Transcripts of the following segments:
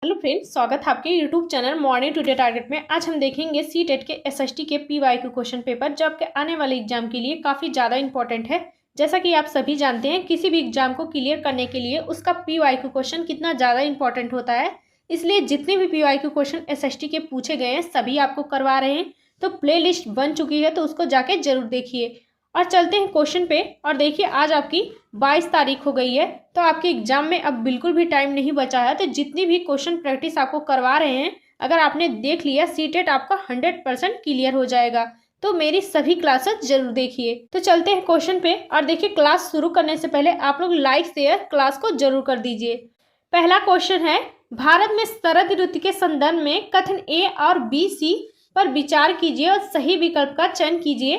Hello friends, स्वागत है आपके YouTube channel morning today target में। आज हम देखेंगे सीटेट के एसएसटी के पीवाईक्यू क्वेश्चन पेपर, जो आपके आने वाले एग्जाम के लिए काफ़ी ज़्यादा इंपॉर्टेंट है। जैसा कि आप सभी जानते हैं, किसी भी एग्जाम को क्लियर करने के लिए उसका पीवाईक्यू क्वेश्चन कितना ज़्यादा इंपॉर्टेंट होता है। इसलिए जितने भी पीवाईक्यू क्वेश्चन एसएसटी के पूछे गए हैं सभी आपको करवा रहे हैं। तो प्ले लिस्ट बन चुकी है, तो उसको जाके जरूर देखिए। और चलते हैं क्वेश्चन पे। और देखिए, आज आपकी 22 तारीख हो गई है, तो आपके एग्जाम में अब बिल्कुल भी टाइम नहीं बचा है। तो जितनी भी क्वेश्चन प्रैक्टिस आपको करवा रहे हैं, अगर आपने देख लिया, सीटेट आपका 100% क्लियर हो जाएगा। तो मेरी सभी क्लासेस जरूर देखिए। तो चलते हैं क्वेश्चन पे। और देखिए, क्लास शुरू करने से पहले आप लोग लाइक शेयर क्लास को जरूर कर दीजिए। पहला क्वेश्चन है, भारत में शरद ऋतु के संदर्भ में कथन ए और बी सी पर विचार कीजिए और सही विकल्प का चयन कीजिए।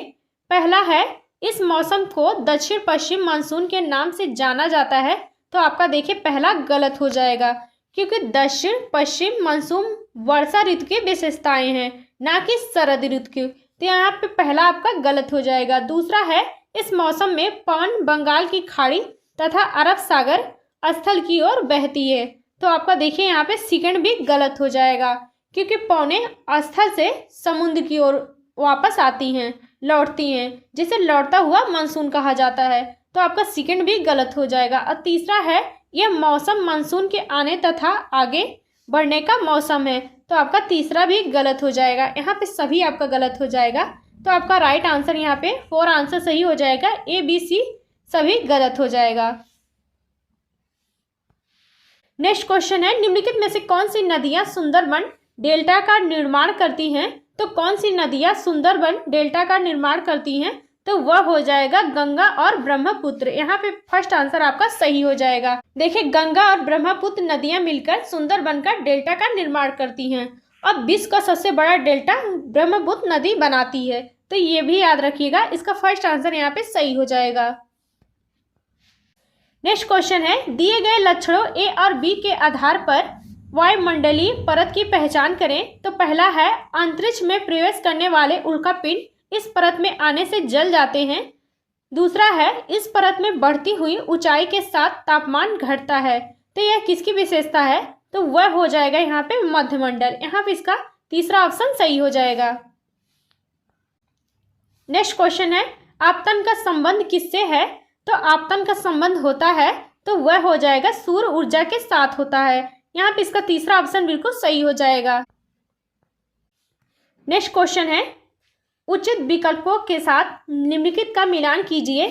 पहला है, इस मौसम को दक्षिण पश्चिम मानसून के नाम से जाना जाता है। तो आपका देखिए पहला गलत हो जाएगा, क्योंकि दक्षिण पश्चिम मानसून वर्षा ऋतु की विशेषताएं हैं, ना कि शरद ऋतु की। तो यहाँ पे पहला आपका गलत हो जाएगा। दूसरा है, इस मौसम में पवन बंगाल की खाड़ी तथा अरब सागर स्थल की ओर बहती है। तो आपका देखिए यहाँ पे सेकंड भी गलत हो जाएगा, क्योंकि पौने स्थल से समुद्र की ओर वापस आती हैं, लौटती हैं, जिसे लौटता हुआ मानसून कहा जाता है। तो आपका सेकंड भी गलत हो जाएगा। और तीसरा है, यह मौसम मानसून के आने तथा आगे बढ़ने का मौसम है। तो आपका तीसरा भी गलत हो जाएगा। यहाँ पे सभी आपका गलत हो जाएगा। तो आपका राइट आंसर यहाँ पे 4 आंसर सही हो जाएगा, ए बी सी सभी गलत हो जाएगा। नेक्स्ट क्वेश्चन है, निम्नलिखित में से कौन सी नदियां सुंदरबन डेल्टा का निर्माण करती हैं? तो कौन सी नदियां सुंदरबन डेल्टा का निर्माण करती हैं? तो वह हो जाएगा गंगा और ब्रह्मपुत्र। यहाँ पे फर्स्ट आंसर आपका सही हो जाएगा। देखिए, गंगा और ब्रह्मपुत्र नदियां मिलकर सुंदरबन का डेल्टा का निर्माण करती हैं, और विश्व का सबसे बड़ा डेल्टा ब्रह्मपुत्र नदी बनाती है। तो ये भी याद रखिएगा, इसका फर्स्ट आंसर यहाँ पे सही हो जाएगा। नेक्स्ट क्वेश्चन है, दिए गए लक्षणों ए और बी के आधार पर वायुमंडलीय परत की पहचान करें। तो पहला है, अंतरिक्ष में प्रवेश करने वाले उल्कापिंड इस परत में आने से जल जाते हैं। दूसरा है, इस परत में बढ़ती हुई ऊंचाई के साथ तापमान घटता है। तो यह किसकी विशेषता है? तो वह हो जाएगा यहाँ पे मध्यमंडल। यहाँ पे इसका तीसरा ऑप्शन सही हो जाएगा। नेक्स्ट क्वेश्चन है, आपतन का संबंध किससे है? तो आपतन का संबंध होता है, तो वह हो जाएगा सूर्य ऊर्जा के साथ होता है। यहाँ पे इसका तीसरा ऑप्शन बिल्कुल सही हो जाएगा। नेक्स्ट क्वेश्चन है, उचित विकल्पों के साथ निम्नलिखित का मिलान कीजिए।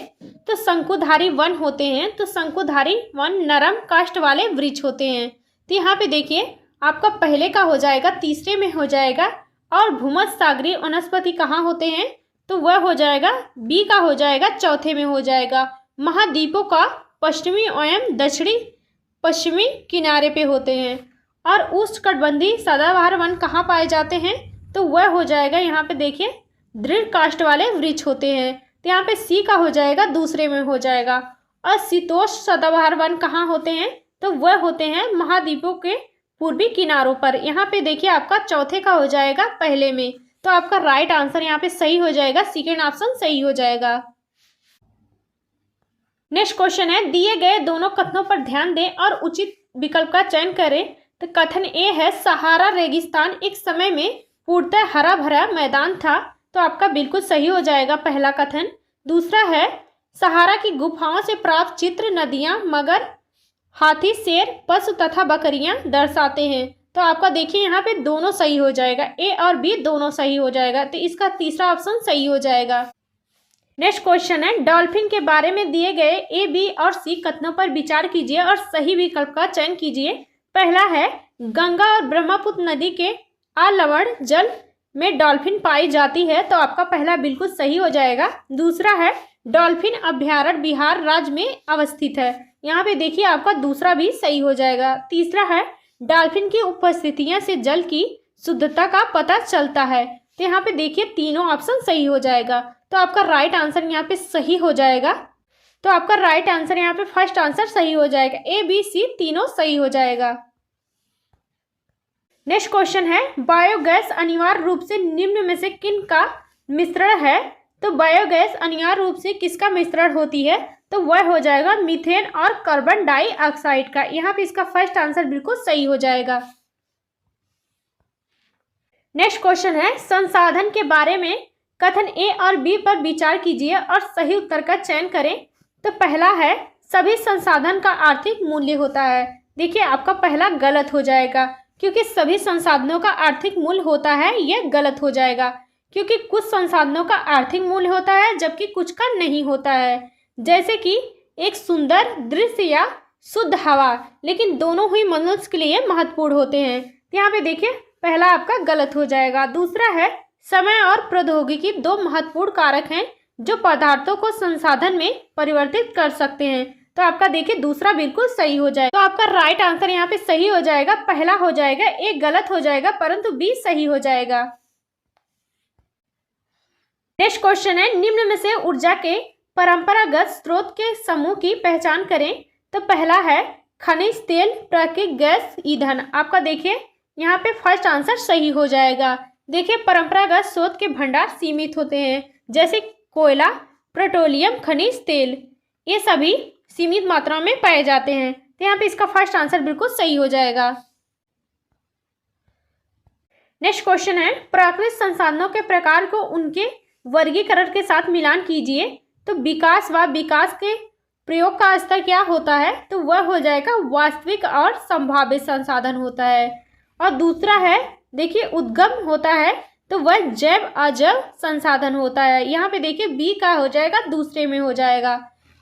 तो शंकुधारी वन होते हैं, तो शंकुधारी वन नरम काष्ठ वाले वृक्ष होते हैं। तो यहाँ पे देखिए, आपका पहले का हो जाएगा, तीसरे में हो जाएगा। और भूमध्य सागरीय वनस्पति कहाँ होते हैं? तो वह हो जाएगा बी का हो जाएगा, चौथे में हो जाएगा। महाद्वीपों का पश्चिमी एवं दक्षिणी पश्चिमी किनारे पे होते हैं। और उष्णकटिबंधीय सदाबहार वन कहाँ पाए जाते हैं? तो वह हो जाएगा, यहाँ पे देखिए, दृढ़ काष्ठ वाले वृक्ष होते हैं। तो यहाँ पे सी का हो जाएगा, दूसरे में हो जाएगा। और शीतोष्ण सदाबहार वन कहाँ होते हैं? तो वह होते हैं महाद्वीपों के पूर्वी किनारों पर। यहाँ पे देखिए, आपका चौथे का हो जाएगा, पहले में। तो आपका राइट आंसर यहाँ पे सही हो जाएगा, सेकेंड ऑप्शन सही हो जाएगा। नेक्स्ट क्वेश्चन है, दिए गए दोनों कथनों पर ध्यान दें और उचित विकल्प का चयन करें। तो कथन ए है, सहारा रेगिस्तान एक समय में पूर्णतः हरा भरा मैदान था। तो आपका बिल्कुल सही हो जाएगा पहला कथन। दूसरा है, सहारा की गुफाओं से प्राप्त चित्र नदियां, मगर, हाथी, शेर, पशु तथा बकरियां दर्शाते हैं। तो आपका देखिए यहाँ पे दोनों सही हो जाएगा, ए और बी दोनों सही हो जाएगा। तो इसका तीसरा ऑप्शन सही हो जाएगा। नेक्स्ट क्वेश्चन है, डॉल्फिन के बारे में दिए गए ए बी और सी कथनों पर विचार कीजिए और सही विकल्प का चयन कीजिए। पहला है, गंगा और ब्रह्मपुत्र नदी के अलवण जल में डॉल्फिन पाई जाती है। तो आपका पहला बिल्कुल सही हो जाएगा। दूसरा है, डॉल्फिन अभ्यारण्य बिहार राज्य में अवस्थित है। यहाँ पे देखिए, आपका दूसरा भी सही हो जाएगा। तीसरा है, डॉल्फिन की उपस्थितियां से जल की शुद्धता का पता चलता है। तो यहाँ पे देखिए, तीनों ऑप्शन सही हो जाएगा। तो आपका राइट आंसर यहाँ पे सही हो जाएगा। तो आपका राइट आंसर यहाँ पे फर्स्ट आंसर सही हो जाएगा, ए बी सी तीनों सही हो जाएगा। नेक्स्ट क्वेश्चन है, बायोगैस अनिवार्य रूप से निम्न में से किन का मिश्रण है? तो बायोगैस अनिवार्य रूप से किसका मिश्रण होती है? तो वह हो जाएगा मीथेन और कार्बन डाइऑक्साइड का। यहाँ पे इसका फर्स्ट आंसर बिल्कुल सही हो जाएगा। नेक्स्ट क्वेश्चन है, संसाधन के बारे में कथन ए और बी पर विचार कीजिए और सही उत्तर का चयन करें। तो पहला है, सभी संसाधन का आर्थिक मूल्य होता है। देखिए आपका पहला गलत हो जाएगा, क्योंकि सभी संसाधनों का आर्थिक मूल्य होता है, यह गलत हो जाएगा। क्योंकि कुछ संसाधनों का आर्थिक मूल्य होता है जबकि कुछ का नहीं होता है, जैसे कि एक सुंदर दृश्य या शुद्ध हवा, लेकिन दोनों ही मनुष्य के लिए महत्वपूर्ण होते हैं। यहाँ पे देखिए पहला आपका गलत हो जाएगा। दूसरा है, समय और प्रौद्योगिकी दो महत्वपूर्ण कारक हैं जो पदार्थों को संसाधन में परिवर्तित कर सकते हैं। तो आपका देखिए दूसरा बिल्कुल सही हो जाएगा। तो आपका राइट आंसर यहाँ पे सही हो जाएगा, पहला हो जाएगा, एक गलत हो जाएगा परंतु बी सही हो जाएगा। नेक्स्ट क्वेश्चन है, निम्न में से ऊर्जा के परंपरागत स्रोत के समूह की पहचान करें। तो पहला है खनिज तेल, प्राकृतिक गैस, ईंधन। आपका देखिए यहाँ पे फर्स्ट आंसर सही हो जाएगा। देखिए परंपरागत स्रोत के भंडार सीमित होते हैं, जैसे कोयला, पेट्रोलियम, खनिज तेल, ये सभी सीमित मात्रा में पाए जाते हैं। तो यहाँ पे इसका फर्स्ट आंसर बिल्कुल सही हो जाएगा। नेक्स्ट क्वेश्चन है, प्राकृतिक संसाधनों के प्रकार को उनके वर्गीकरण के साथ मिलान कीजिए। तो विकास व विकास के प्रयोग का स्तर क्या होता है। तो वह हो जाएगा वास्तविक और संभावित संसाधन होता है। और दूसरा है देखिए उद्गम होता है, तो वह जैव अजैव संसाधन होता है। यहाँ पे देखिए बी का हो जाएगा, दूसरे में हो जाएगा।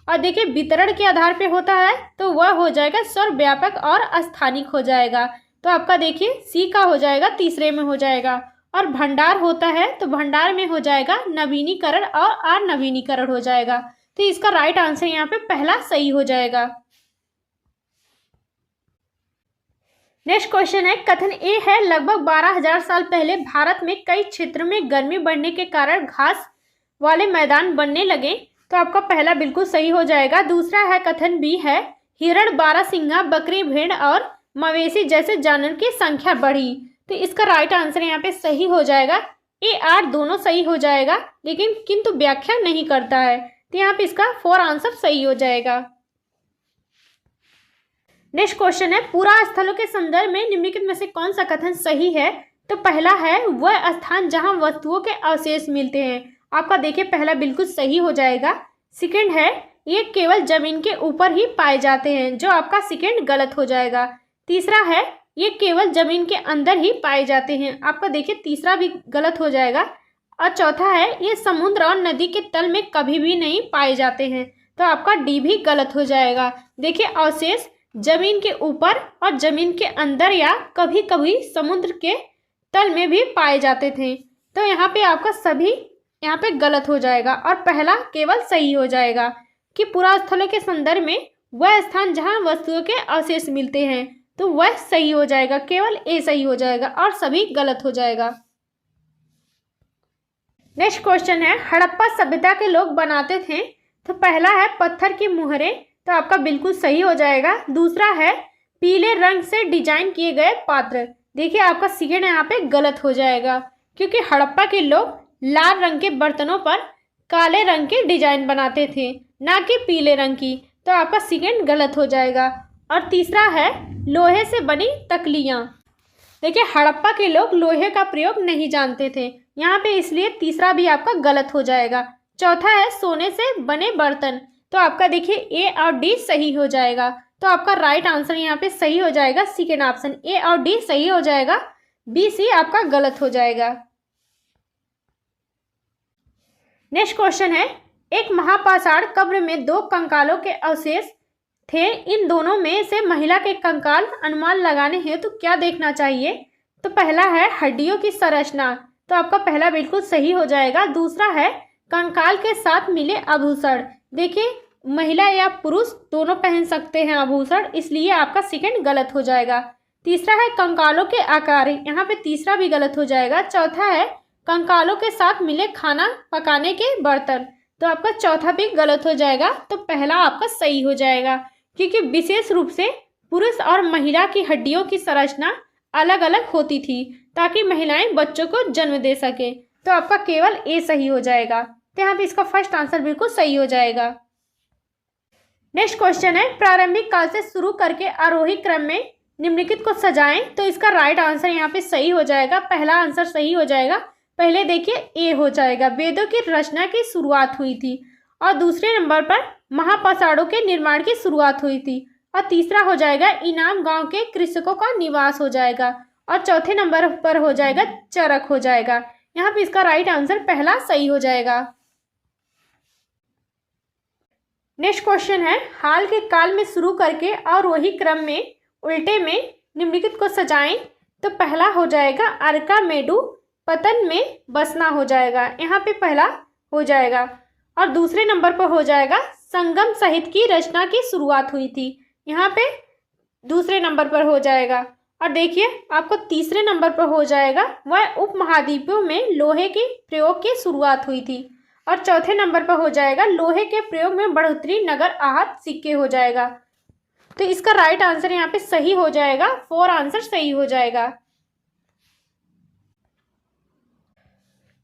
और देखिए वितरण के आधार पे होता है, तो वह हो जाएगा सर्वव्यापक और स्थानिक हो जाएगा। तो आपका देखिए सी का हो जाएगा, तीसरे में हो जाएगा। और भंडार होता है, तो भंडार में हो जाएगा नवीनीकरण और अनवीनीकरण हो जाएगा। तो इसका राइट आंसर यहाँ पे पहला सही हो जाएगा। नेक्स्ट क्वेश्चन है, कथन ए है लगभग 12,000 साल पहले भारत में कई क्षेत्रों में गर्मी बढ़ने के कारण घास वाले मैदान बनने लगे। तो आपका पहला बिल्कुल सही हो जाएगा। दूसरा है कथन बी है हिरण, बारहसिंगा, बकरी, भेड़ और मवेशी जैसे जानवर की संख्या बढ़ी। तो इसका राइट आंसर यहाँ पे सही हो जाएगा। ए आर दोनों सही हो जाएगा, लेकिन किंतु व्याख्या नहीं करता है। तो यहाँ पे इसका 4 आंसर सही हो जाएगा। नेक्स्ट क्वेश्चन है, पूरा स्थलों के संदर्भ में निम्नलिखित में से कौन सा कथन सही है। तो पहला है वह स्थान जहां वस्तुओं के अवशेष मिलते हैं। आपका देखिए पहला बिल्कुल सही हो जाएगा। सेकंड है ये केवल जमीन के ऊपर ही पाए जाते हैं, जो आपका सेकंड गलत हो जाएगा। तीसरा है ये केवल जमीन के अंदर ही पाए जाते हैं। आपका देखिए तीसरा भी गलत हो जाएगा। और चौथा है ये समुद्र और नदी के तल में कभी भी नहीं पाए जाते हैं। तो आपका डी भी गलत हो जाएगा। देखिए अवशेष जमीन के ऊपर और जमीन के अंदर या कभी कभी समुद्र के तल में भी पाए जाते थे। तो यहाँ पे आपका सभी यहाँ पे गलत हो जाएगा और पहला केवल सही हो जाएगा कि पूरा स्थलों के संदर्भ में वह स्थान जहाँ वस्तुओं के अवशेष मिलते हैं। तो वह सही हो जाएगा, केवल ए सही हो जाएगा और सभी गलत हो जाएगा। नेक्स्ट क्वेश्चन है, हड़प्पा सभ्यता के लोग बनाते थे। तो पहला है पत्थर की मुहरें। तो आपका बिल्कुल सही हो जाएगा। दूसरा है पीले रंग से डिजाइन किए गए पात्र। देखिए आपका सेकंड यहाँ पे गलत हो जाएगा, क्योंकि हड़प्पा के लोग लाल रंग के बर्तनों पर काले रंग के डिजाइन बनाते थे, ना कि पीले रंग की। तो आपका सेकंड गलत हो जाएगा। और तीसरा है लोहे से बनी तकलियाँ। देखिए हड़प्पा के लोग लोहे का प्रयोग नहीं जानते थे, यहाँ पे इसलिए तीसरा भी आपका गलत हो जाएगा। चौथा है सोने से बने बर्तन। तो आपका देखिए ए और डी सही हो जाएगा। तो आपका राइट आंसर यहाँ पे सही हो जाएगा सेकेंड ऑप्शन, ए और डी सही हो जाएगा, बी सी आपका गलत हो जाएगा। नेक्स्ट क्वेश्चन है, एक महापाषाण कब्र में 2 कंकालों के अवशेष थे। इन दोनों में से महिला के कंकाल अनुमान लगाने हैं तो क्या देखना चाहिए। तो पहला है हड्डियों की संरचना। तो आपका पहला बिल्कुल सही हो जाएगा। दूसरा है कंकाल के साथ मिले आभूषण। देखिए महिला या पुरुष दोनों पहन सकते हैं आभूषण, इसलिए आपका सेकंड गलत हो जाएगा। तीसरा है कंकालों के आकार, यहाँ पे तीसरा भी गलत हो जाएगा। चौथा है कंकालों के साथ मिले खाना पकाने के बर्तन। तो आपका चौथा भी गलत हो जाएगा। तो पहला आपका सही हो जाएगा, क्योंकि विशेष रूप से पुरुष और महिला की हड्डियों की संरचना अलग अलग होती थी, ताकि महिलाएं बच्चों को जन्म दे सके। तो आपका केवल ए सही हो जाएगा। तो यहाँ पे इसका फर्स्ट आंसर बिल्कुल सही हो जाएगा। नेक्स्ट क्वेश्चन है, प्रारंभिक काल से शुरू करके आरोही क्रम में निम्नलिखित को सजाएं। तो इसका राइट आंसर यहाँ पे सही हो जाएगा, पहला आंसर सही हो जाएगा। पहले देखिए ए हो जाएगा, वेदों की रचना की शुरुआत हुई थी। और दूसरे नंबर पर महापाषाणों के निर्माण की शुरुआत हुई थी। और तीसरा हो जाएगा इनाम गांव के कृषकों का निवास हो जाएगा। और चौथे नंबर पर हो जाएगा चरक हो जाएगा। यहाँ पे इसका राइट आंसर पहला सही हो जाएगा। नेक्स्ट क्वेश्चन है, हाल के काल में शुरू करके और वही क्रम में उल्टे में निम्नलिखित को सजाएं। तो पहला हो जाएगा अर्कामेडू पतन में बसना हो जाएगा, यहाँ पे पहला हो जाएगा। और दूसरे नंबर पर हो जाएगा संगम साहित्य की रचना की शुरुआत हुई थी, यहाँ पे दूसरे नंबर पर हो जाएगा। और देखिए आपको तीसरे नंबर पर हो जाएगा वह उपमहाद्वीपों में लोहे के प्रयोग की शुरुआत हुई थी। और चौथे नंबर पर हो जाएगा लोहे के प्रयोग में बढ़ोतरी नगर आहत सिक्के हो जाएगा। तो इसका राइट आंसर यहाँ पे सही हो जाएगा, 4 आंसर सही हो जाएगा।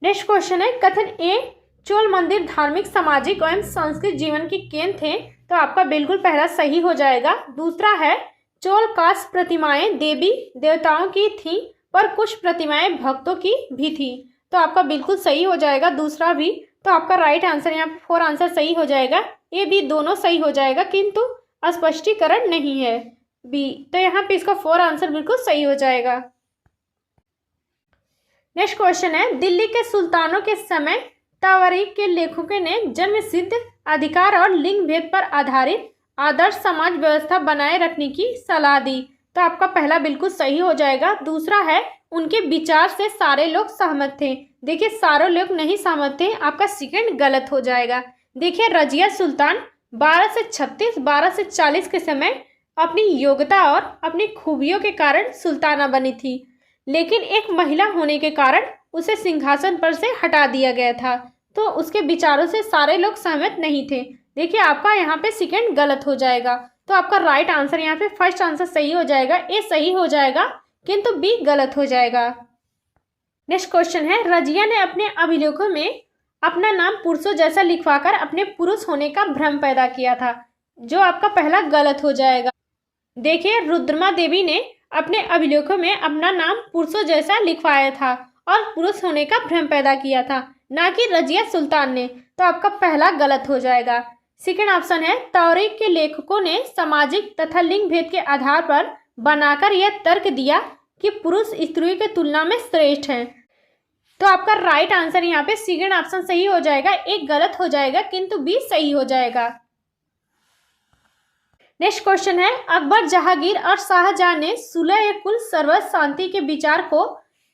नेक्स्ट क्वेश्चन है, कथन ए चोल मंदिर धार्मिक सामाजिक एवं सांस्कृतिक जीवन के केंद्र थे। तो आपका बिल्कुल पहला सही हो जाएगा। दूसरा है चोल काष्ठ प्रतिमाएं देवी देवताओं की थी पर कुछ प्रतिमाएं भक्तों की भी थी। तो आपका बिल्कुल सही हो जाएगा दूसरा भी। तो आपका राइट आंसर यहाँ पे 4 आंसर सही हो जाएगा। ए बी दोनों सही हो जाएगा किंतु स्पष्टीकरण नहीं है बी। तो यहाँ पे इसका 4 आंसर बिल्कुल सही हो जाएगा। नेक्स्ट क्वेश्चन है, दिल्ली के सुल्तानों के समय तावारीख के लेखकों ने जन्म सिद्ध अधिकार और लिंग भेद पर आधारित आदर्श समाज व्यवस्था बनाए रखने की सलाह दी। तो आपका पहला बिल्कुल सही हो जाएगा। दूसरा है उनके विचार से सारे लोग सहमत थे। देखिए सारे लोग नहीं सहमत थे, आपका सेकंड गलत हो जाएगा। देखिए रजिया सुल्तान 12 से 36 12 से 40 के समय अपनी योग्यता और अपनी खूबियों के कारण सुल्ताना बनी थी, लेकिन एक महिला होने के कारण उसे सिंहासन पर से हटा दिया गया था। तो उसके विचारों से सारे लोग सहमत नहीं थे। देखिए आपका यहाँ पे सेकंड गलत हो जाएगा। तो आपका राइट आंसर यहाँ पे फर्स्ट आंसर सही हो जाएगा, ए सही हो जाएगा किंतु बी गलत हो जाएगा। नेक्स्ट क्वेश्चन है, रजिया ने अपने अभिलेखों में अपना नाम पुरुषों जैसा लिखवाकर अपने पुरुष होने का भ्रम पैदा किया था, जो आपका पहला गलत हो जाएगा। देखिए रुद्रमा देवी ने अपने अभिलेखों में अपना नाम पुरुषों जैसा लिखवाया था और पुरुष होने का भ्रम पैदा किया था, ना कि रजिया सुल्तान ने। तो आपका पहला गलत हो जाएगा। सेकंड ऑप्शन है, तारीख के लेखकों ने सामाजिक तथा लिंग भेद के आधार पर बनाकर यह तर्क दिया कि पुरुष स्त्री की तुलना में श्रेष्ठ हैं। तो आपका राइट आंसर यहाँ पे सेकंड ऑप्शन सही हो जाएगा, एक गलत हो जाएगा किंतु बी सही हो जाएगा। नेक्स्ट क्वेश्चन है, अकबर जहांगीर और शाहजहां ने सुलह कुल सर्वत्र शांति के विचार को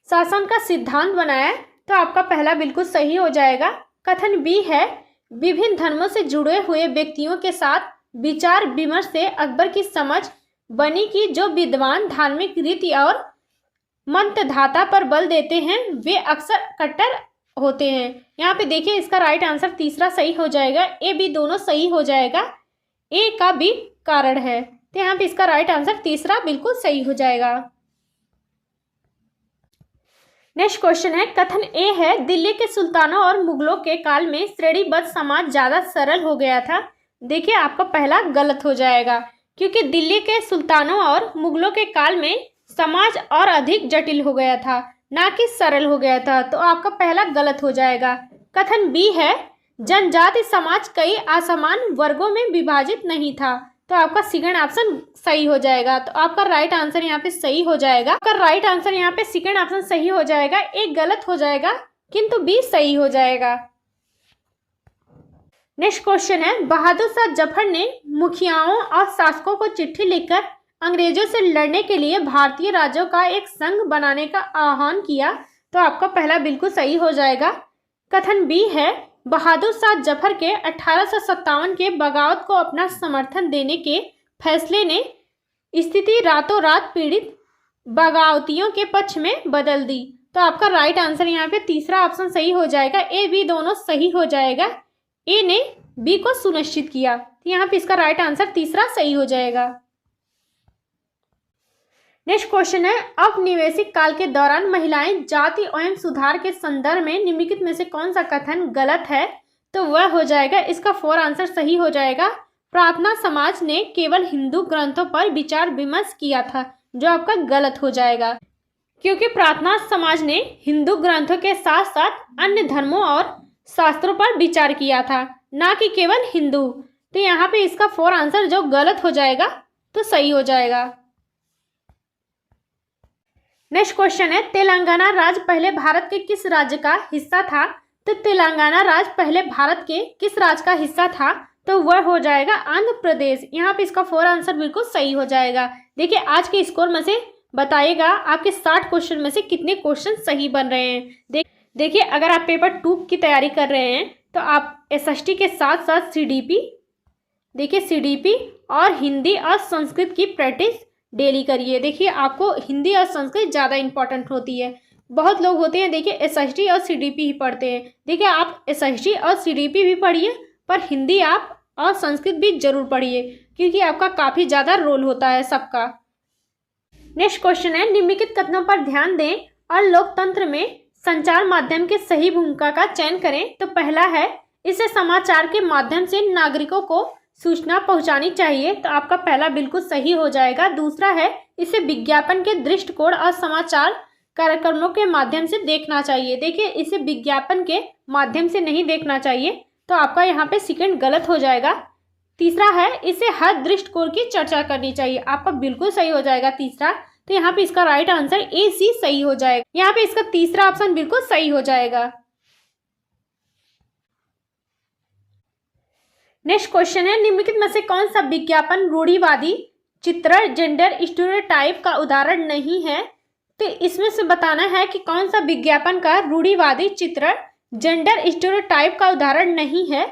शासन का सिद्धांत बनाया। तो आपका पहला बिल्कुल सही हो जाएगा। कथन बी है, विभिन्न धर्मों से जुड़े हुए व्यक्तियों के साथ विचार विमर्श से अकबर की समझ बनी कि जो विद्वान धार्मिक रीति और मंत्रधाता पर बल देते हैं वे अक्सर कट्टर होते हैं। यहाँ पे देखिए इसका राइट आंसर तीसरा सही हो जाएगा, ए बी दोनों सही हो जाएगा, ए का भी कारण है। तो यहाँ पे इसका राइट आंसर तीसरा बिल्कुल सही हो जाएगा। नेक्स्ट क्वेश्चन है, कथन ए है, दिल्ली के सुल्तानों और मुगलों के काल में श्रेणीबद्ध समाज ज्यादा सरल हो गया था। देखिए आपका पहला गलत हो जाएगा, क्योंकि दिल्ली के सुल्तानों और मुगलों के काल में समाज और अधिक जटिल हो गया था, ना कि सरल हो गया था। तो आपका पहला गलत हो जाएगा। कथन बी है, जनजाति समाज कई असमान वर्गों में विभाजित नहीं था। तो आपका सेकंड ऑप्शन सही हो जाएगा। तो आपका राइट आंसर यहाँ पे सही हो जाएगा। आपका राइट आंसर यहाँ पे सेकंड ऑप्शन सही हो जाएगा, एक गलत हो जाएगा किंतु बी सही हो जाएगा। नेक्स्ट क्वेश्चन है, बहादुर शाह जफर ने मुखियाओं और शासकों को चिट्ठी लिखकर अंग्रेजों से लड़ने के लिए भारतीय राज्यों का एक संघ बनाने का आह्वान किया। तो आपका पहला बिल्कुल सही हो जाएगा। कथन बी है, बहादुर शाह जफर के 1857 के बगावत को अपना समर्थन देने के फैसले ने स्थिति रातों रात पीड़ित बगावतियों के पक्ष में बदल दी। तो आपका राइट आंसर यहाँ पे तीसरा ऑप्शन सही हो जाएगा, ए बी दोनों सही हो जाएगा, ए ने बी को सुनिश्चित किया। तो यहाँ पे इसका राइट आंसर तीसरा सही हो जाएगा। नेक्स्ट क्वेश्चन है, औपनिवेशिक काल के दौरान महिलाएं जाति एवं सुधार के संदर्भ में निम्नलिखित में से कौन सा कथन गलत है। तो वह हो जाएगा, इसका 4 आंसर सही हो जाएगा, प्रार्थना समाज ने केवल हिंदू ग्रंथों पर विचार विमर्श किया था, जो आपका गलत हो जाएगा, क्योंकि प्रार्थना समाज ने हिंदू ग्रंथों के साथ साथ अन्य धर्मों और शास्त्रों पर विचार किया था, ना कि केवल हिंदू। तो यहाँ पे इसका 4 आंसर जो गलत हो जाएगा तो सही हो जाएगा। नेक्स्ट क्वेश्चन है, तेलंगाना राज्य पहले भारत के किस राज्य का हिस्सा था? तो तेलंगाना राज्य पहले भारत के किस राज्य का हिस्सा था? तो वह हो जाएगा आंध्र प्रदेश। यहाँ पे इसका 4 आंसर बिल्कुल सही हो जाएगा। देखिए आज के स्कोर में से बताइएगा आपके 60 क्वेश्चन में से कितने क्वेश्चन सही बन रहे हैं। देखिए अगर आप पेपर 2 की तैयारी कर रहे हैं तो आप एसएसटी के साथ साथ सीडीपी, देखिए सीडीपी और हिंदी और संस्कृत की प्रैक्टिस डेली करिए। देखिए आपको हिंदी और संस्कृत ज़्यादा इंपॉर्टेंट होती है। बहुत लोग होते हैं देखिए एसएसटी और सीडीपी ही पढ़ते हैं। देखिए आप एसएसटी और सीडीपी भी पढ़िए, पर हिंदी आप और संस्कृत भी जरूर पढ़िए, क्योंकि आपका काफ़ी ज़्यादा रोल होता है सबका। नेक्स्ट क्वेश्चन है, निम्नलिखित कथनों पर ध्यान दें और लोकतंत्र में संचार माध्यम के सही भूमिका का चयन करें। तो पहला है, इसे समाचार के माध्यम से नागरिकों को सूचना पहुंचानी चाहिए। तो आपका पहला बिल्कुल सही हो जाएगा। दूसरा है, इसे विज्ञापन के दृष्टिकोण और समाचार कार्यक्रमों के माध्यम से देखना चाहिए। देखिए इसे विज्ञापन के माध्यम से नहीं देखना चाहिए, तो आपका यहाँ पे सेकंड गलत हो जाएगा। तीसरा है, इसे हर दृष्टिकोण की चर्चा करनी चाहिए। आपका बिल्कुल सही हो जाएगा तीसरा। तो यहाँ पे इसका राइट आंसर ए सी सही हो जाएगा। यहाँ पे इसका तीसरा ऑप्शन बिल्कुल सही हो जाएगा। नेक्स्ट क्वेश्चन है, निम्नलिखित में से कौन सा विज्ञापन रूढ़िवादी चित्रण जेंडर स्टीरियोटाइप का उदाहरण नहीं है? तो इसमें से बताना है कि कौन सा विज्ञापन का रूढ़िवादी चित्रण जेंडर स्टीरियोटाइप का उदाहरण नहीं है।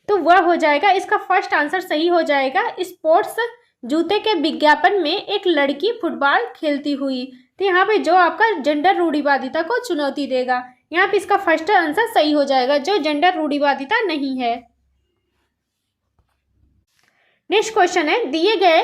तो वह हो जाएगा, इसका फर्स्ट आंसर सही हो जाएगा, स्पोर्ट्स जूते के विज्ञापन में एक लड़की फुटबॉल खेलती हुई। तो यहाँ पे जो आपका जेंडर रूढ़िवादिता को चुनौती देगा, यहाँ पे इसका फर्स्ट आंसर सही हो जाएगा, जो जेंडर रूढ़िवादिता नहीं है। नेक्स्ट क्वेश्चन है, दिए गए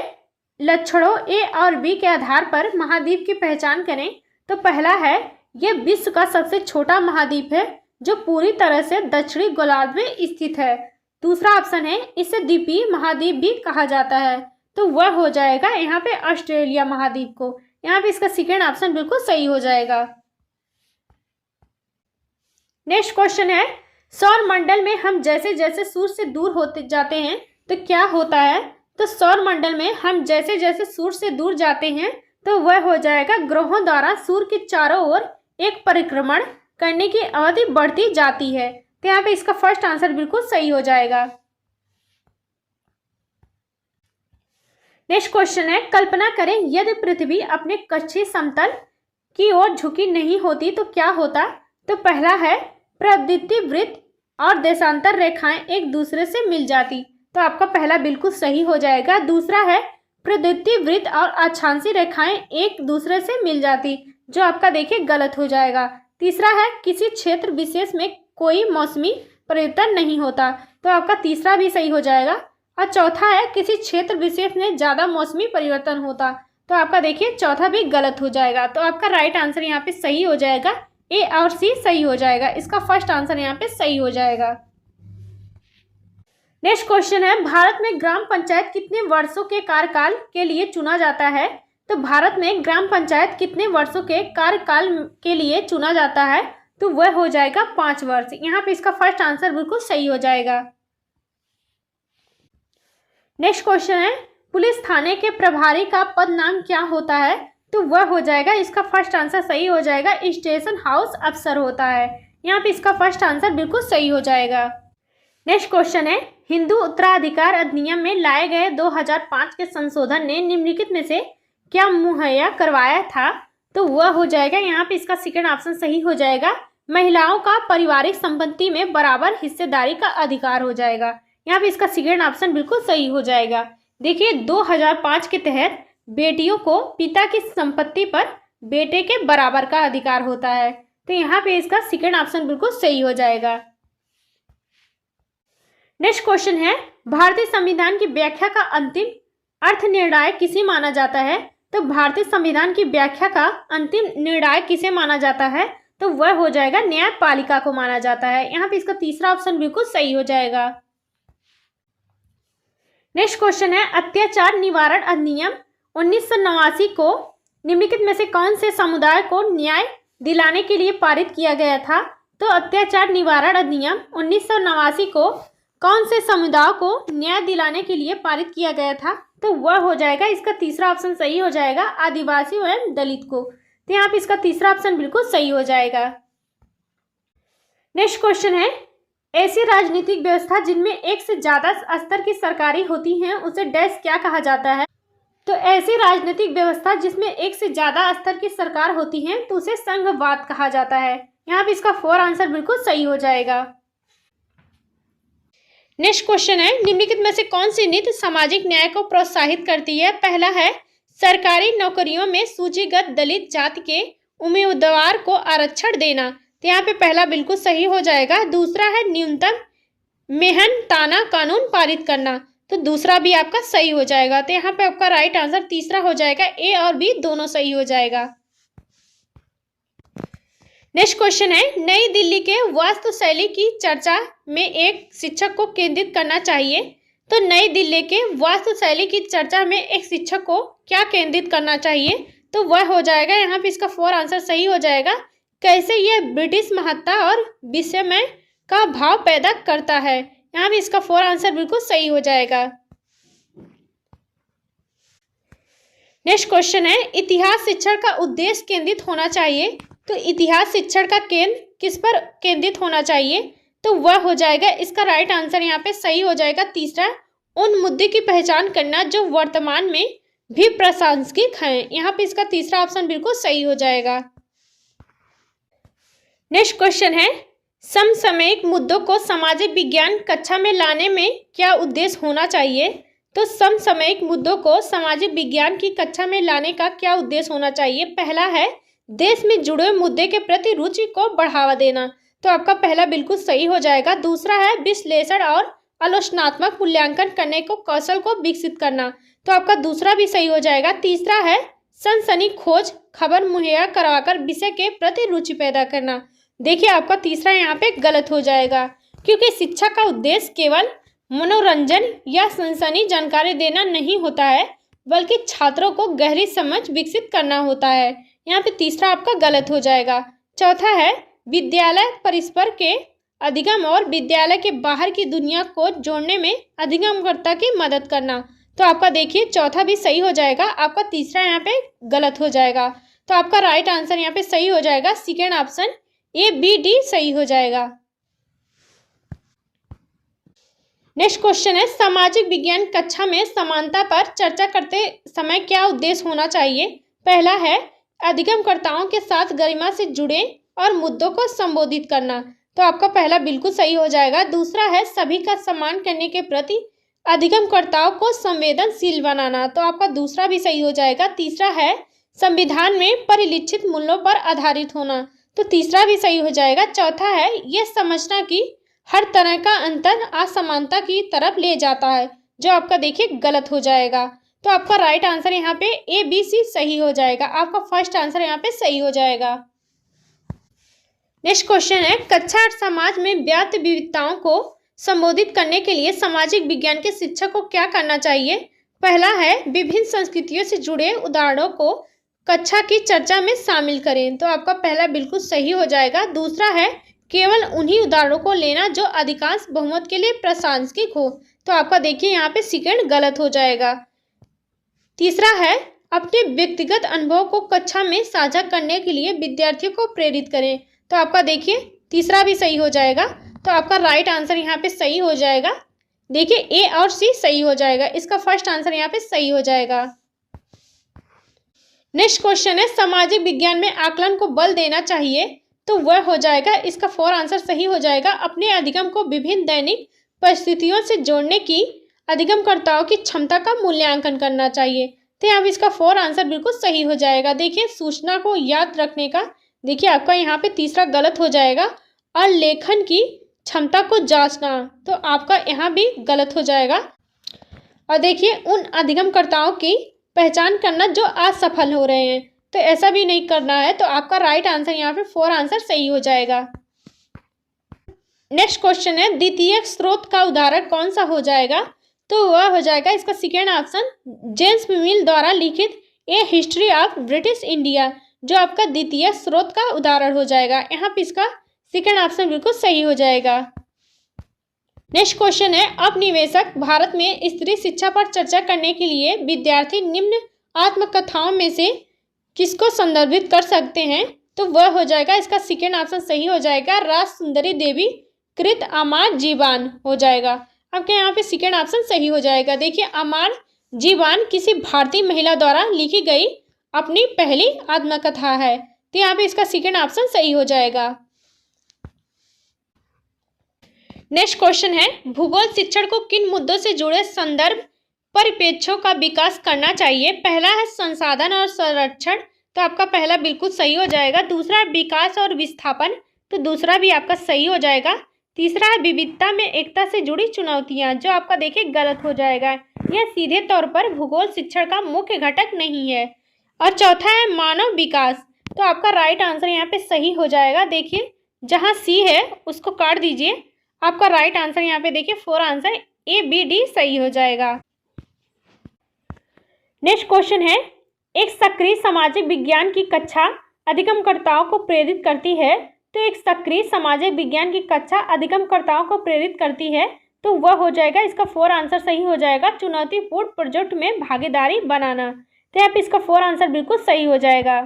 लक्षणों ए और बी के आधार पर महाद्वीप की पहचान करें। तो पहला है, यह विश्व का सबसे छोटा महाद्वीप है जो पूरी तरह से दक्षिणी गोलार्ध में स्थित है। दूसरा ऑप्शन है, इसे द्वीपीय महाद्वीप भी कहा जाता है। तो वह हो जाएगा यहाँ पे ऑस्ट्रेलिया महाद्वीप को। यहाँ पे इसका सेकेंड ऑप्शन बिल्कुल सही हो जाएगा। नेक्स्ट क्वेश्चन है, सौर मंडल में हम जैसे जैसे सूर्य से दूर होते जाते हैं तो क्या होता है? तो सौर मंडल में हम जैसे जैसे सूर्य से दूर जाते हैं तो वह हो जाएगा ग्रहों द्वारा सूर्य के चारों ओर एक परिक्रमण करने की अवधि बढ़ती जाती है। तो यहाँ पे इसका फर्स्ट आंसर बिल्कुल सही हो जाएगा। नेक्स्ट क्वेश्चन है, कल्पना करें यदि पृथ्वी अपने कक्षीय समतल की ओर झुकी नहीं होती तो क्या होता? तो पहला है, प्रवृत्ति वृत्त और देशांतर रेखाएं एक दूसरे से मिल जाती। तो आपका पहला बिल्कुल सही हो जाएगा। दूसरा है, प्रवृत्ति वृत्त और अक्षांशीय रेखाएं एक दूसरे से मिल जाती, जो आपका देखिए गलत हो जाएगा। तीसरा है, किसी क्षेत्र विशेष में कोई मौसमी परिवर्तन नहीं होता। तो आपका तीसरा भी सही हो जाएगा। और चौथा है, किसी क्षेत्र विशेष में ज़्यादा मौसमी परिवर्तन होता। तो आपका देखिए चौथा भी गलत हो जाएगा। तो आपका राइट आंसर यहाँ पे सही हो जाएगा, ए और सी सही हो जाएगा। इसका फर्स्ट आंसर यहाँ पे सही हो जाएगा। नेक्स्ट क्वेश्चन है, भारत में ग्राम पंचायत कितने वर्षों के कार्यकाल के लिए चुना जाता है? तो भारत में ग्राम पंचायत कितने वर्षों के कार्यकाल के लिए चुना जाता है? तो वह हो जाएगा 5 वर्ष। यहाँ पे इसका फर्स्ट आंसर बिल्कुल सही हो जाएगा। नेक्स्ट क्वेश्चन है, पुलिस थाने के प्रभारी का पद नाम क्या होता है? तो वह हो जाएगा, इसका फर्स्ट आंसर सही हो जाएगा, स्टेशन हाउस अफसर होता है। यहाँ पे इसका फर्स्ट आंसर बिल्कुल सही हो जाएगा। नेक्स्ट क्वेश्चन है, हिंदू उत्तराधिकार अधिनियम में लाए गए 2005 के संशोधन ने निम्नलिखित में से क्या मुहैया करवाया था? तो वह हो जाएगा, यहाँ पे इसका सेकंड ऑप्शन सही हो जाएगा, महिलाओं का पारिवारिक संपत्ति में बराबर हिस्सेदारी का अधिकार हो जाएगा। यहाँ पे इसका सेकंड ऑप्शन बिल्कुल सही हो जाएगा। देखिए 2005 के तहत बेटियों को पिता की संपत्ति पर बेटे के बराबर का अधिकार होता है। तो यहाँ पे इसका सेकंड ऑप्शन बिल्कुल सही हो जाएगा। नेक्स्ट क्वेश्चन है, भारतीय संविधान की व्याख्या का अंतिम अर्थ निर्णायक किसे माना जाता है? तो भारतीय संविधान की व्याख्या का अंतिम निर्णायक किसे माना जाता है? तो वह हो जाएगा, न्यायपालिका को माना जाता है। यहाँ पे इसका तीसरा ऑप्शन बिल्कुल सही हो जाएगा। नेक्स्ट क्वेश्चन है अत्याचार निवारण अधिनियम 1989 को निम्नलिखित में से कौन से समुदाय को न्याय दिलाने के लिए पारित किया गया था। तो अत्याचार निवारण अधिनियम 1989 को कौन से समुदाय को न्याय दिलाने के लिए पारित किया गया था। तो वह हो जाएगा, इसका तीसरा ऑप्शन सही हो जाएगा, आदिवासी एवं दलित को। तो यहाँ पे इसका तीसरा ऑप्शन बिल्कुल सही हो जाएगा। नेक्स्ट क्वेश्चन है ऐसी राजनीतिक व्यवस्था जिनमें एक से ज्यादा स्तर की सरकारी होती हैं उसे डैश क्या कहा जाता है। तो ऐसी राजनीतिक व्यवस्था जिसमें एक से ज्यादा स्तर की सरकार होती है तो उसे संघवाद कहा जाता है। यहाँ पे इसका 4 आंसर बिल्कुल सही हो जाएगा। नेक्स्ट क्वेश्चन है निम्नलिखित में से कौन सी नीति सामाजिक न्याय को प्रोत्साहित करती है। पहला है सरकारी नौकरियों में सूचीगत दलित जाति के उम्मीदवार को आरक्षण देना। तो यहाँ पे पहला बिल्कुल सही हो जाएगा। दूसरा है न्यूनतम मेहनताना कानून पारित करना। तो दूसरा भी आपका सही हो जाएगा। तो यहाँ पे आपका राइट आंसर तीसरा हो जाएगा, ए और बी दोनों सही हो जाएगा। नेक्स्ट क्वेश्चन है नई दिल्ली के वास्तुशैली की चर्चा में एक शिक्षक को केंद्रित करना चाहिए। तो नई दिल्ली के वास्तुशैली की चर्चा में एक शिक्षक को क्या केंद्रित करना चाहिए। तो वह हो जाएगा, यहाँ पे इसका 4 आंसर सही हो जाएगा, कैसे यह ब्रिटिश महत्ता और विषयमय का भाव पैदा करता है। यहाँ पे इसका 4 आंसर बिल्कुल सही हो जाएगा। नेक्स्ट क्वेश्चन है इतिहास शिक्षण का उद्देश्य केंद्रित होना चाहिए। तो इतिहास शिक्षण का केंद्र किस पर केंद्रित होना चाहिए। तो वह हो जाएगा, इसका राइट आंसर यहाँ पे सही हो जाएगा तीसरा, उन मुद्दे की पहचान करना जो वर्तमान में भी प्रासंगिक हैं। यहाँ पे इसका तीसरा ऑप्शन बिल्कुल सही हो जाएगा। नेक्स्ट क्वेश्चन है समसामयिक मुद्दों को सामाजिक विज्ञान कक्षा में लाने में क्या उद्देश्य होना चाहिए। तो समसामयिक मुद्दों को सामाजिक विज्ञान की कक्षा में लाने का क्या उद्देश्य होना चाहिए। पहला है देश में जुड़े मुद्दे के प्रति रुचि को बढ़ावा देना। तो आपका पहला बिल्कुल सही हो जाएगा। दूसरा है विश्लेषण और आलोचनात्मक मूल्यांकन करने को कौशल को विकसित करना। तो आपका दूसरा भी सही हो जाएगा। तीसरा है सनसनी खोज खबर मुहैया करवाकर विषय के प्रति रुचि पैदा करना। देखिए आपका तीसरा यहाँ पे गलत हो जाएगा, क्योंकि शिक्षा का उद्देश्य केवल मनोरंजन या सनसनी जानकारी देना नहीं होता है, बल्कि छात्रों को गहरी समझ विकसित करना होता है। यहाँ पे तीसरा आपका गलत हो जाएगा। चौथा है विद्यालय परिसर के अधिगम और विद्यालय के बाहर की दुनिया को जोड़ने में अधिगमकर्ता की मदद करना। तो आपका देखिए चौथा भी सही हो जाएगा, आपका तीसरा यहाँ पे गलत हो जाएगा। तो आपका राइट आंसर यहाँ पे सही हो जाएगा, second option A B D सही हो जाएगा। नेक्स्ट क्वेश्चन है सामाजिक विज्ञान कक्षा में समानता पर चर्चा करते समय क्या उद्देश्य होना चाहिए। पहला है अधिगमकर्ताओं के साथ गरिमा से जुड़े और मुद्दों को संबोधित करना। तो आपका पहला बिल्कुल सही हो जाएगा। दूसरा है सभी का सम्मान करने के प्रति अधिगमकर्ताओं को संवेदनशील बनाना। तो आपका दूसरा भी सही हो जाएगा। तीसरा है संविधान में परिलक्षित मूल्यों पर आधारित होना। तो तीसरा भी सही हो जाएगा। चौथा है यह समझना कि हर तरह का अंतर असमानता की तरफ ले जाता है, जो आपका देखिए गलत हो जाएगा। तो आपका राइट आंसर यहाँ पे ए बी सी सही हो जाएगा। आपका फर्स्ट आंसर यहाँ पे सही हो जाएगा। नेक्स्ट क्वेश्चन है कक्षा 8 समाज में व्याप्त विविधताओं को संबोधित करने के लिए सामाजिक विज्ञान के शिक्षक को क्या करना चाहिए। पहला है विभिन्न संस्कृतियों से जुड़े उदाहरणों को कक्षा की चर्चा में शामिल करें। तो आपका पहला बिल्कुल सही हो जाएगा। दूसरा है केवल उन्हीं उदाहरणों को लेना जो अधिकांश बहुमत के लिए प्रासंगिक हो। तो आपका देखिए यहाँ पे सेकंड गलत हो जाएगा। तीसरा है अपने व्यक्तिगत अनुभव को कक्षा में साझा करने के लिए विद्यार्थियों को प्रेरित करें। तो आपका देखिए तीसरा भी सही हो जाएगा। तो आपका राइट आंसर यहाँ पे सही हो जाएगा। देखिए ए और सी सही हो जाएगा। इसका फर्स्ट आंसर यहाँ पे सही हो जाएगा। नेक्स्ट क्वेश्चन है सामाजिक विज्ञान में आकलन को बल देना चाहिए। तो वह हो जाएगा, इसका 4 आंसर सही हो जाएगा। अपने अधिगम को विभिन्न दैनिक परिस्थितियों से जोड़ने की अधिगमकर्ताओं की क्षमता का मूल्यांकन करना चाहिए। तो यहाँ इसका 4 आंसर बिल्कुल सही हो जाएगा। देखिए सूचना को याद रखने का, देखिए आपका यहाँ पे तीसरा गलत हो जाएगा। और लेखन की क्षमता को जांचना, तो आपका यहाँ भी गलत हो जाएगा। और देखिए उन अधिगमकर्ताओं की पहचान करना जो असफल हो रहे हैं, तो ऐसा भी नहीं करना है। तो आपका राइट आंसर यहाँ पे 4 आंसर सही हो जाएगा। नेक्स्ट क्वेश्चन है द्वितीयक स्रोत का उदाहरण कौन सा हो जाएगा। तो वह हो जाएगा इसका सेकेंड ऑप्शन जेम्स मिल द्वारा लिखित ए हिस्ट्री ऑफ ब्रिटिश इंडिया, जो आपका द्वितीय स्रोत का उदाहरण हो जाएगा। यहाँ पे इसका सेकेंड ऑप्शन बिल्कुल सही हो जाएगा। नेक्स्ट क्वेश्चन है, औपनिवेशिक भारत में स्त्री शिक्षा पर चर्चा करने के लिए विद्यार्थी निम्न आत्मकथाओं में से किसको संदर्भित कर सकते हैं? तो वह हो जाएगा इसका सेकेंड ऑप्शन सही हो जाएगा, राज सुंदरी देवी कृत अमार जीवान हो जाएगा। आपके यहाँ पे सेकेंड ऑप्शन सही हो जाएगा। देखिए, अमार जीवान किसी भारतीय महिला द्वारा लिखी गई अपनी पहली आत्मकथा है, तो यहाँ पे इसका सेकेंड ऑप्शन सही हो जाएगा। नेक्स्ट क्वेश्चन है, भूगोल शिक्षण को किन मुद्दों से जुड़े संदर्भ परिप्रेक्ष्यों का विकास करना चाहिए? पहला है संसाधन और संरक्षण, तो आपका पहला बिल्कुल सही हो जाएगा। दूसरा है विकास और विस्थापन, तो दूसरा भी आपका सही हो जाएगा। तीसरा है विविधता में एकता से जुड़ी चुनौतियां, जो आपका देखिए गलत हो जाएगा, यह सीधे तौर पर भूगोल शिक्षण का मुख्य घटक नहीं है। और चौथा है मानव विकास, तो आपका राइट आंसर यहाँ पे सही हो जाएगा। देखिए, जहाँ सी है उसको काट दीजिए, आपका राइट आंसर यहाँ पे देखिए 4 आंसर ए बी डी सही हो जाएगा। नेक्स्ट क्वेश्चन है, एक सक्रिय सामाजिक विज्ञान की कक्षा अधिगमकर्ताओं को प्रेरित करती है, तो एक सक्रिय सामाजिक विज्ञान की कक्षा अधिगमकर्ताओं को प्रेरित करती है, तो वह हो जाएगा इसका 4 आंसर सही हो जाएगा, चुनौतीपूर्ण प्रोजेक्ट में भागीदारी बनाना, तो यहाँ पे इसका 4 आंसर बिल्कुल सही हो जाएगा।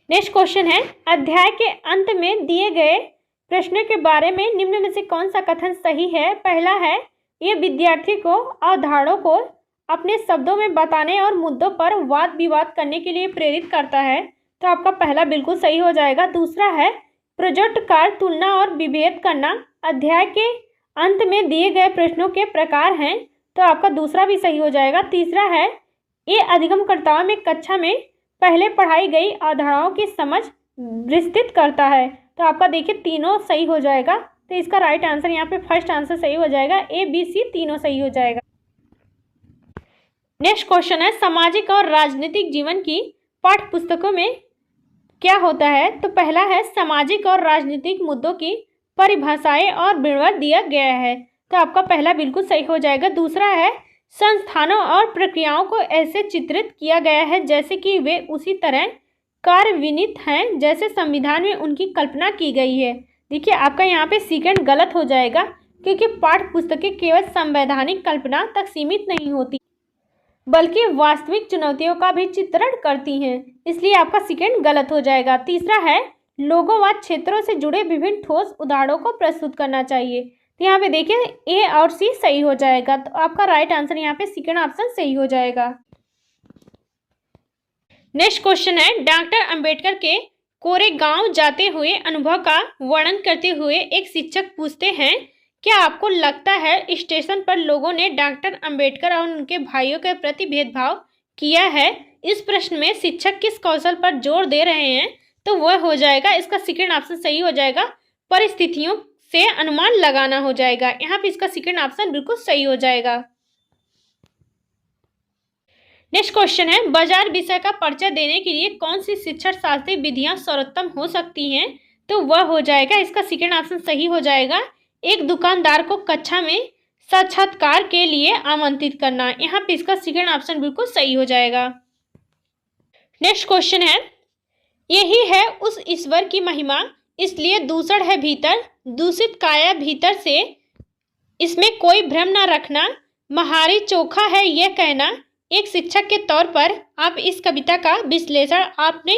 नेक्स्ट क्वेश्चन है, अध्याय के अंत में दिए गए प्रश्नों के बारे में निम्न में से कौन सा कथन सही है? पहला है, ये विद्यार्थी को अवधारणाओं को अपने शब्दों में बताने और मुद्दों पर वाद विवाद करने के लिए प्रेरित करता है, तो आपका पहला बिल्कुल सही हो जाएगा। दूसरा है, प्रोजेक्ट कार्य तुलना और विभेद करना अध्याय के अंत में दिए गए प्रश्नों के प्रकार हैं, तो आपका दूसरा भी सही हो जाएगा। तीसरा है, ये अधिगमकर्ताओं में कक्षा में पहले पढ़ाई गई अवधारणाओं की समझ विस्तृत करता है, तो आपका देखिए तीनों सही हो जाएगा, तो इसका राइट आंसर यहाँ पे फर्स्ट आंसर सही हो जाएगा, ए बी सी तीनों सही हो जाएगा। नेक्स्ट क्वेश्चन है, सामाजिक और राजनीतिक जीवन की पाठ्य पुस्तकों में क्या होता है? तो पहला है, सामाजिक और राजनीतिक मुद्दों की परिभाषाएं और विवरण दिया गया है, तो आपका पहला बिल्कुल सही हो जाएगा। दूसरा है, संस्थानों और प्रक्रियाओं को ऐसे चित्रित किया गया है जैसे कि वे उसी तरह कार्यान्वित हैं जैसे संविधान में उनकी कल्पना की गई है। देखिए, आपका यहाँ पे सेकंड गलत हो जाएगा, क्योंकि पाठ्य पुस्तकें केवल संवैधानिक कल्पना तक सीमित नहीं होती, बल्कि वास्तविक चुनौतियों का भी चित्रण करती हैं, इसलिए आपका सेकंड गलत हो जाएगा। तीसरा है, लोगों व क्षेत्रों से जुड़े विभिन्न ठोस उदाहरणों को प्रस्तुत करना चाहिए, तो यहाँ पे देखिए ए और सी सही हो जाएगा, तो आपका राइट आंसर यहाँ पे सेकंड ऑप्शन सही हो जाएगा। नेक्स्ट क्वेश्चन है, डॉक्टर अंबेडकर के कोरेगांव जाते हुए अनुभव का वर्णन करते हुए एक शिक्षक पूछते हैं, क्या आपको लगता है स्टेशन पर लोगों ने डॉक्टर अंबेडकर और उनके भाइयों के प्रति भेदभाव किया है? इस प्रश्न में शिक्षक किस कौशल पर जोर दे रहे हैं? तो वह हो जाएगा इसका सेकंड ऑप्शन सही हो जाएगा, परिस्थितियों से अनुमान लगाना हो जाएगा। यहाँ पे इसका सेकंड ऑप्शन बिल्कुल सही हो जाएगा। नेक्स्ट क्वेश्चन है, बाजार विषय का परिचय देने के लिए कौन सी शिक्षण शास्त्रीय विधियां सर्वोत्तम हो सकती हैं? तो वह हो जाएगा इसका सेकंड ऑप्शन सही हो जाएगा, एक दुकानदार को कक्षा में साक्षात्कार के लिए आमंत्रित करना, यहाँ पे इसका सेकंड ऑप्शन बिल्कुल सही हो जाएगा। नेक्स्ट क्वेश्चन है, यही है उस ईश्वर की महिमा, इसलिए दूषण है भीतर, दूषित काया भीतर से, इसमें कोई भ्रम न रखना, महारी चोखा है यह कहना। एक शिक्षक के तौर पर आप इस कविता का विश्लेषण अपने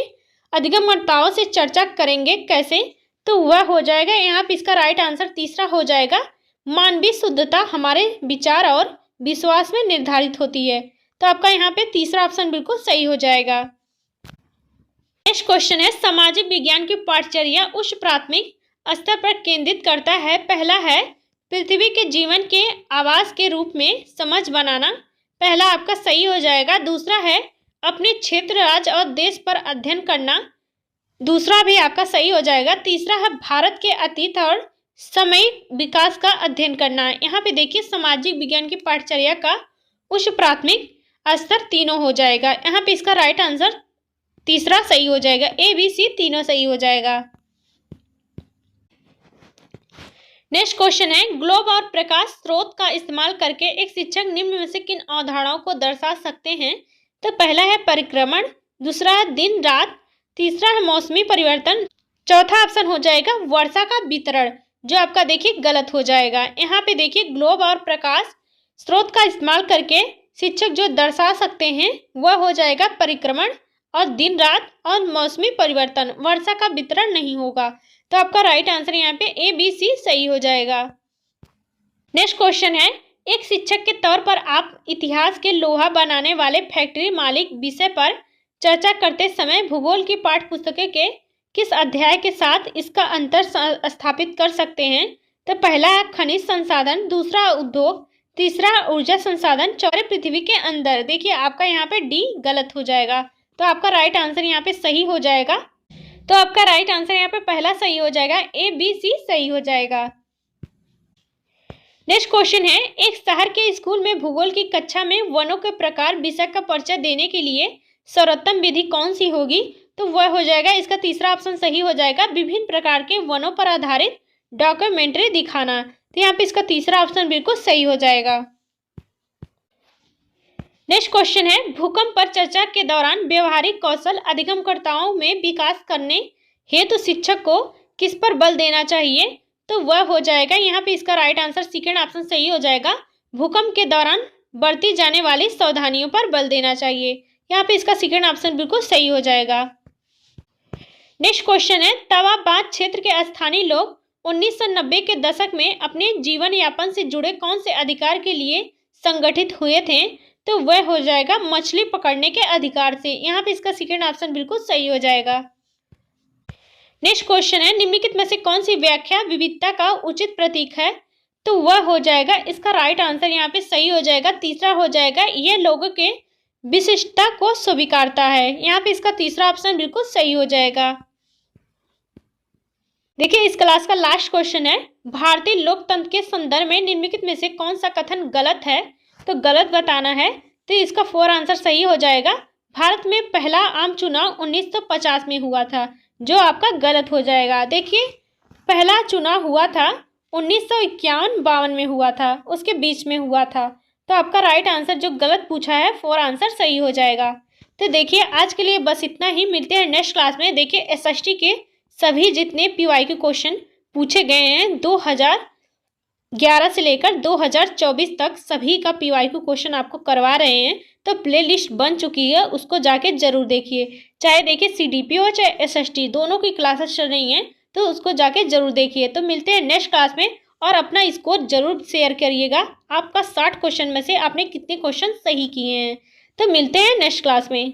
अधिगमकर्ताओं से चर्चा करेंगे कैसे? तो वह हो जाएगा यहाँ पे इसका राइट आंसर तीसरा हो जाएगा, मानवीय शुद्धता हमारे विचार और विश्वास में निर्धारित होती है, तो आपका यहाँ पे तीसरा ऑप्शन बिल्कुल सही हो जाएगा। नेक्स्ट क्वेश्चन है, सामाजिक विज्ञान की पाठचर्या उच्च प्राथमिक स्तर पर केंद्रित करता है। पहला है, पृथ्वी के जीवन के आवास के रूप में समझ बनाना, पहला आपका सही हो जाएगा। दूसरा है, अपने क्षेत्र राज्य और देश पर अध्ययन करना, दूसरा भी आपका सही हो जाएगा। तीसरा है, भारत के अतीत और सामयिक विकास का अध्ययन करना। यहाँ पे देखिए सामाजिक विज्ञान की पाठचर्या का उच्च प्राथमिक स्तर तीनों हो जाएगा, यहाँ पे इसका राइट आंसर तीसरा सही हो जाएगा, ए बी सी तीनों सही हो जाएगा। नेक्स्ट क्वेश्चन है, ग्लोब और प्रकाश स्रोत का इस्तेमाल करके एक शिक्षक निम्न में से किन अवधारणाओं को दर्शा सकते हैं? तो पहला है परिक्रमण, दूसरा है दिन रात, तीसरा है मौसमी परिवर्तन, चौथा ऑप्शन हो जाएगा वर्षा का वितरण, जो आपका देखिए गलत हो जाएगा। यहाँ पे देखिए ग्लोब और प्रकाश स्रोत का इस्तेमाल करके शिक्षक जो दर्शा सकते हैं वह हो जाएगा परिक्रमण और दिन रात और मौसमी परिवर्तन, वर्षा का वितरण नहीं होगा। तो आपका राइट आंसर यहाँ पे ए बी सी सही हो जाएगा। नेक्स्ट क्वेश्चन है, एक शिक्षक के तौर पर आप इतिहास के लोहा बनाने वाले फैक्ट्री मालिक विषय पर चर्चा करते समय भूगोल की पाठ्य पुस्तकों के किस अध्याय के साथ इसका अंतर स्थापित कर सकते हैं? तो पहला है खनिज संसाधन, दूसरा उद्योग, तीसरा ऊर्जा संसाधन, चौथे पृथ्वी के अंदर। देखिए आपका यहाँ पे डी गलत हो जाएगा, तो आपका राइट आंसर यहाँ पे सही हो जाएगा। तो आपका राइट आंसर यहाँ पे पहला सही हो जाएगा, ए बी सी सही हो जाएगा। नेक्स्ट क्वेश्चन है, एक शहर के स्कूल में भूगोल की कक्षा में वनों के प्रकार विषय का परिचय देने के लिए सर्वोत्तम विधि कौन सी होगी? तो वह हो जाएगा, इसका तीसरा ऑप्शन सही हो जाएगा, विभिन्न प्रकार के वनों पर आधारित डॉक्यूमेंट्री दिखाना। तो यहाँ पे इसका तीसरा ऑप्शन बिल्कुल सही हो जाएगा। नेक्स्ट क्वेश्चन है, भूकंप पर चर्चा के दौरान व्यवहारिक कौशल अधिगमकर्ताओं में विकास करने हेतु शिक्षक को किस पर बल देना चाहिए? तो वह हो जाएगा, यहाँ पे इसका राइट आंसर सेकंड ऑप्शन सही हो जाएगा, भूकंप के दौरान बरती जाने वाली सावधानियों पर बल देना चाहिए। यहाँ पे इसका सेकंड ऑप्शन बिल्कुल सही हो जाएगा। नेक्स्ट क्वेश्चन है, तवा बांध क्षेत्र के स्थानीय लोग 1990 के दशक में अपने जीवन यापन से जुड़े कौन से अधिकार के लिए संगठित हुए थे? तो वह हो जाएगा मछली पकड़ने के अधिकार से। यहाँ पे इसका सेकंड ऑप्शन बिल्कुल सही हो जाएगा। नेक्स्ट क्वेश्चन है, निम्नलिखित में से कौन सी व्याख्या विविधता का उचित प्रतीक है? तो वह हो जाएगा, इसका राइट आंसर यहाँ पे सही हो जाएगा, तीसरा हो जाएगा, यह लोगों के विशिष्टता को स्वीकारता है। यहाँ पे इसका तीसरा ऑप्शन बिल्कुल सही हो जाएगा। देखिए इस क्लास का लास्ट क्वेश्चन है, भारतीय लोकतंत्र के संदर्भ में निम्नलिखित में से कौन सा कथन गलत है? तो गलत बताना है, तो इसका 4 आंसर सही हो जाएगा। भारत में पहला आम चुनाव 1950 में हुआ था, जो आपका गलत हो जाएगा। देखिए पहला चुनाव हुआ था 1951-52 में हुआ था, उसके बीच में हुआ था। तो आपका राइट आंसर जो गलत पूछा है 4 आंसर सही हो जाएगा। तो देखिए आज के लिए बस इतना ही, मिलते हैं नेक्स्ट क्लास में। देखिए एसएसटी के सभी जितने पीवाईक्यू क्वेश्चन पूछे गए हैं 2011 से लेकर 2024 तक सभी का पीवाईक्यू क्वेश्चन आपको करवा रहे हैं। तो प्लेलिस्ट बन चुकी है, उसको जाके जरूर देखिए। चाहे देखिए सीडीपी हो चाहे एसएसटी, दोनों की क्लासेस चल रही हैं, तो उसको जाके जरूर देखिए। तो मिलते हैं नेक्स्ट क्लास में, और अपना स्कोर जरूर शेयर करिएगा। आपका 60 क्वेश्चन में से आपने कितने क्वेश्चन सही किए हैं। तो मिलते हैं नेक्स्ट क्लास में।